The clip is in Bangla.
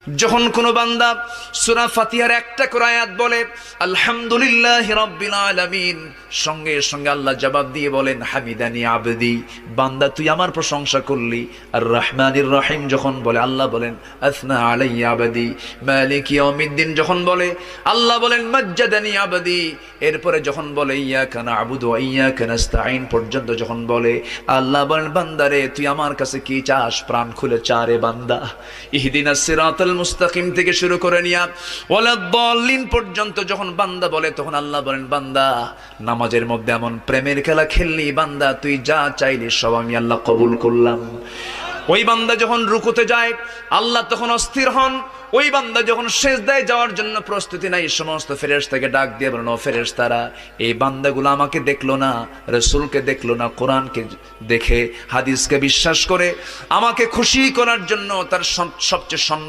যখন কোনো বান্দা সূরা ফাতিহার একটা করে আয়াত বলে আলহামদুলিল্লাহি রাব্বিল আলামিন, সঙ্গে সঙ্গে আল্লাহ জবাব দিয়ে বলেন হামিদানি আবদি, বান্দা তুই আমার প্রশংসা করলি। আর রহমানির রহিম যখন বলে আল্লাহ বলেন আসনা আলাইয়া আবদি। মালিক ইয়াউমিদ্দিন যখন বলে আল্লাহ বলেন মাজ্জাদানি আবদি। এরপরে যখন বলে ইয়াকা না'বুদু ওয়া ইয়াকা নাস্তাঈন পর্যন্ত যখন বলে আল্লাহ বলেন বান্দারে তুই আমার কাছে কি চাস, প্রাণ খুলে চারে বান্দা। ইহদিনাস সিরাতাল মুস্তাকিম থেকে শুরু করে নিয়া ওয়ালাদ-দাল্লিন পর্যন্ত যখন বান্দা বলে তখন আল্লাহ বলেন বান্দা নামাজের মধ্যে এমন প্রেমের খেলা খেললি বান্দা, তুই যা চাইলি সব আমি আল্লাহ কবুল করলাম। ওই বান্দা যখন রুকুতে যায় আল্লাহ তখন অস্থির হন। ওই বান্দা যখন সিজদায় যাওয়ার জন্য প্রস্তুতি নাই, সমস্ত ফেরেশতাকে ডাক দিয়ে বলেন ও ফেরেশতারা, এই বান্দাগুলো আমাকে দেখলো না, রাসূলকে দেখলো না, কোরআনকে দেখে হাদিসকে বিশ্বাস করে আমাকে খুশি করার জন্য তার সবচেয়ে সম্মান